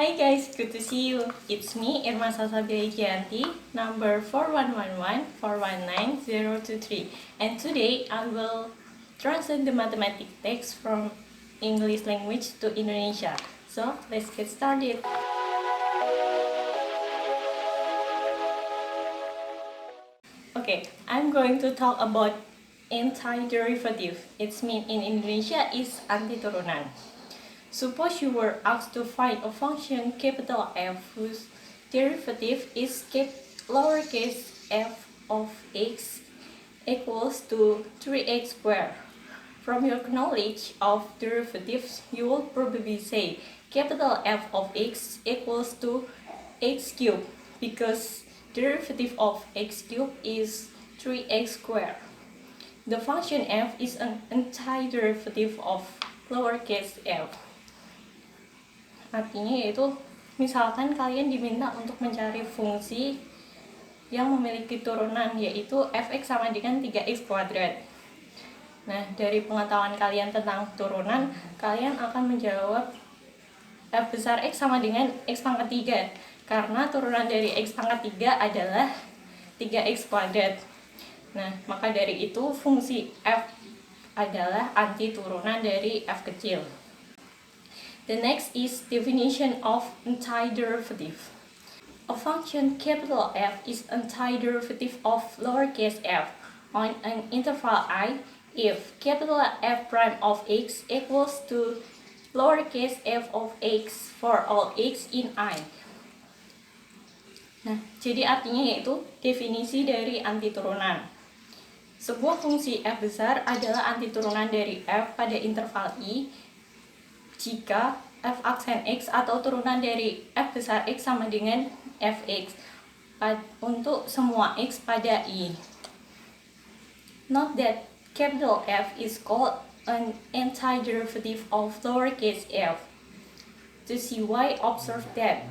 Hi guys, good to see you. It's me, Irma Salsabila Gianti, number 4111419023. And today I will translate the mathematics text from English language to Indonesia. So let's get started. Okay, I'm going to talk about antiderivative. Its mean in Indonesia is antiturunan. Suppose you were asked to find a function capital F whose derivative is lowercase f of x equals to 3x squared. From your knowledge of derivatives, you will probably say capital F of x equals to x cubed because derivative of x cubed is 3x squared. The function f is an antiderivative of lowercase f. Artinya yaitu misalkan kalian diminta untuk mencari fungsi yang memiliki turunan yaitu fx sama dengan 3x kuadrat. Nah, dari pengetahuan kalian tentang turunan, kalian akan menjawab f besar x sama dengan x pangkat 3 karena turunan dari x pangkat 3 adalah 3x kuadrat. Nah, maka dari itu fungsi f adalah anti turunan dari f kecil. The next is definition of antiderivative. A function capital F is antiderivative of lowercase f on an interval I if capital F prime of x equals to lowercase f of x for all x in I. Nah, jadi artinya yaitu definisi dari antiturunan. Sebuah fungsi f besar adalah antiturunan dari f pada interval I jika f aksen x atau turunan dari f besar x sama dengan fx untuk semua x pada I. Note that capital F is called an antiderivative of lowercase f. To see why, observe that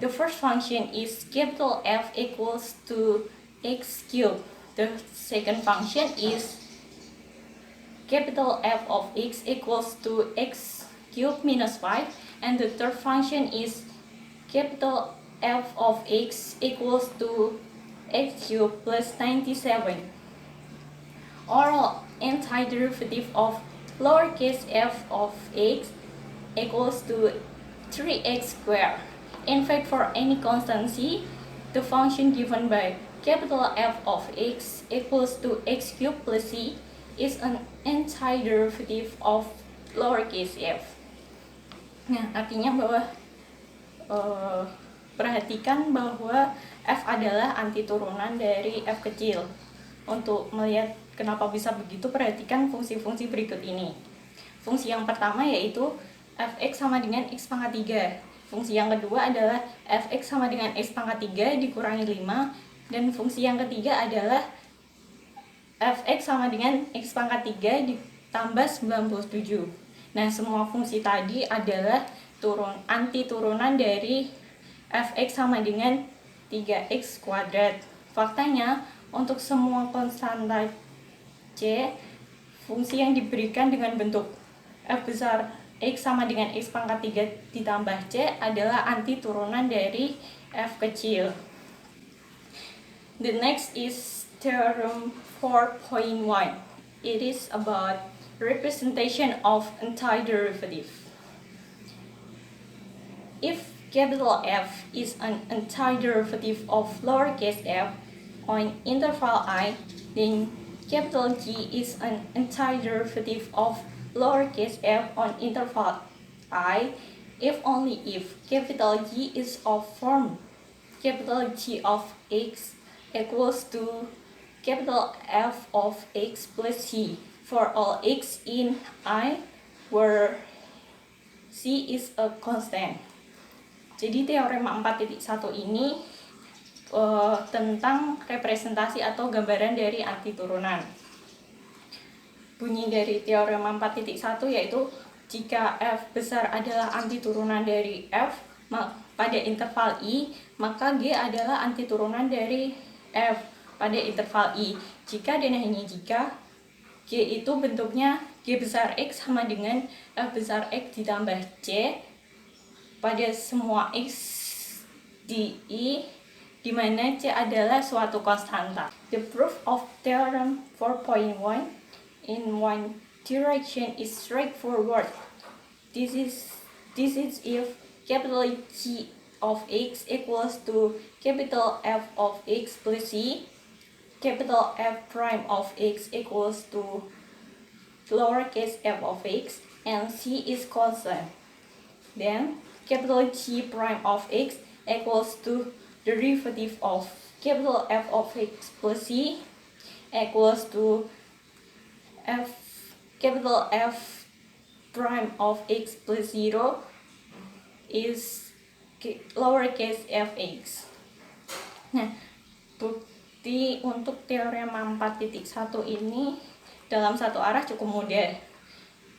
the first function is capital F equals to x cubed. The second function is capital F of x equals to x cube minus 5, and the third function is capital F of x equals to x cube plus 97. Or antiderivative of lowercase f of x equals to 3x squared. In fact, for any constancy, the function given by capital F of x equals to x cubed plus c is an antiderivative of lowercase f. Nah, artinya bahwa perhatikan bahwa f adalah antiturunan dari f kecil. Untuk melihat kenapa bisa begitu, perhatikan fungsi-fungsi berikut ini. Fungsi yang pertama yaitu fx sama dengan x pangkat 3. Fungsi yang kedua adalah fx sama dengan x pangkat 3 dikurangi 5. Dan fungsi yang ketiga adalah fx sama dengan x pangkat 3 ditambah 97. Nah, semua fungsi tadi adalah anti-turunan dari fx sama dengan 3x kuadrat. Faktanya, untuk semua konstanta c, fungsi yang diberikan dengan bentuk f besar x sama dengan x pangkat 3 ditambah c adalah anti-turunan dari f kecil. The next is theorem 4.1. It is about representation of antiderivative. If capital F is an antiderivative of lowercase f on interval I, then capital G is an antiderivative of lowercase f on interval I if only if capital G is of form capital G of x equals to capital F of x plus c for all x in I where c is a constant. Jadi teorema 4.1 ini tentang representasi atau gambaran dari antiturunan. Bunyi dari teorema 4.1 yaitu jika f besar adalah antiturunan dari f pada interval I, maka g adalah antiturunan dari f pada interval I. Jika dan hanya jika G itu bentuknya G besar X sama dengan F besar X ditambah C pada semua X di I, di mana C adalah suatu konstanta. The proof of theorem 4.1 in one direction is straightforward. This is if capital G of X equals to capital F of X plus C, capital F prime of X equals to lowercase f of X, and C is constant. Then capital G prime of X equals to derivative of capital F of X plus C equals to capital F prime of X plus 0 is lowercase fx. Nah, bukti untuk teorema 4.1 ini dalam satu arah cukup mudah,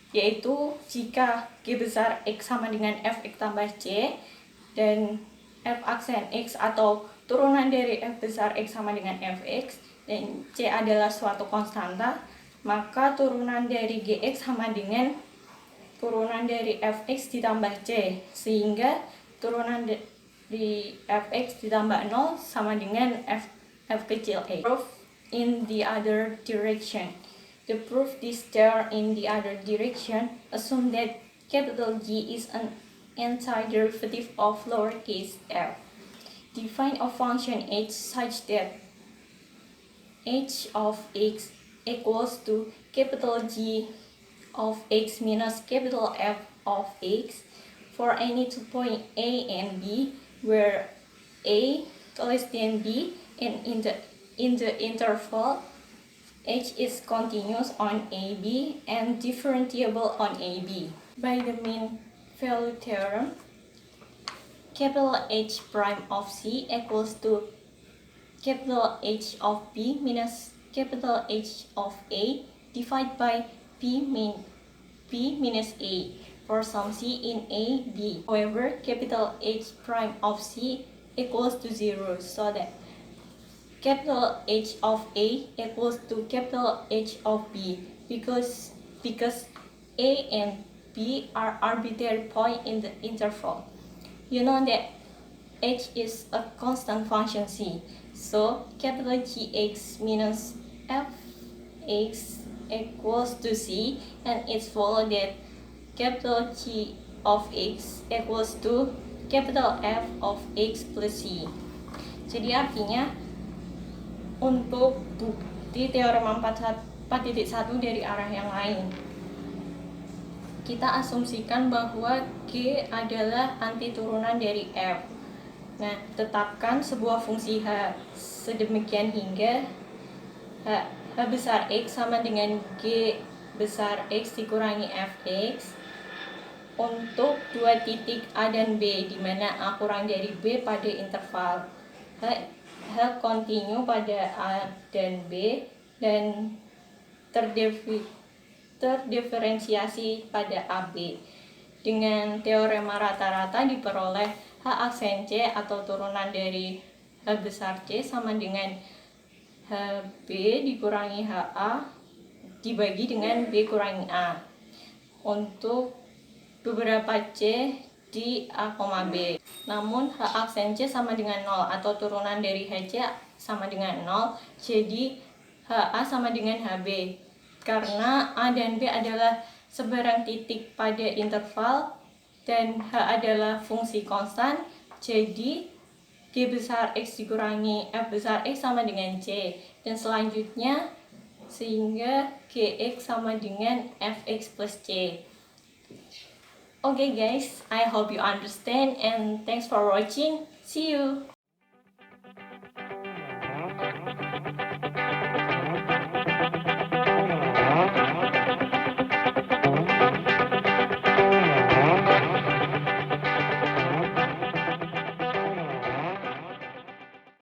yaitu jika G besar X sama dengan Fx tambah C dan F aksen X atau turunan dari F besar X sama dengan Fx dan C adalah suatu konstanta, maka turunan dari Gx sama dengan turunan dari Fx ditambah C, sehingga turunan dari Fx ditambah 0 sama dengan F kecil A. Proof in the other direction. To prove this theorem in the other direction, assume that capital G is an antiderivative of lowercase f. Define a function h such that h of x equals to capital G of x minus capital F of x for any 2 point A and B, where A less than B, and in the interval h is continuous on AB and differentiable on AB. By the mean value theorem, capital H prime of C equals to capital H of B minus capital H of A divided by B minus A for some C in A, B. However, capital H prime of C equals to 0, so that capital H of A equals to capital H of B because A and B are arbitrary points in the interval. You know that H is a constant function C, so capital Gx minus Fx equals to C, and it's followed that capital G of X equals to capital F of X plus C. Jadi artinya untuk bukti teorema 4.1 dari arah yang lain, kita asumsikan bahwa G adalah antiturunan dari F. Nah, tetapkan sebuah fungsi H sedemikian hingga H besar X sama dengan G besar X dikurangi Fx untuk dua titik A dan B, di mana A kurang dari B pada interval H kontinu pada A dan B dan terdiferensiasi pada AB. Dengan teorema rata-rata diperoleh H aksen C atau turunan dari H besar C sama dengan HB dikurangi HA dibagi dengan B kurangi A untuk beberapa C di A, B. Namun H aksen C sama dengan 0 atau turunan dari HC sama dengan 0, jadi HA sama dengan HB. Karena A dan B adalah sebarang titik pada interval dan H adalah fungsi konstan, jadi G besar X dikurangi F besar X sama dengan C, dan selanjutnya sehingga Gx sama dengan Fx plus C. Okay guys, I hope you understand and thanks for watching. See you!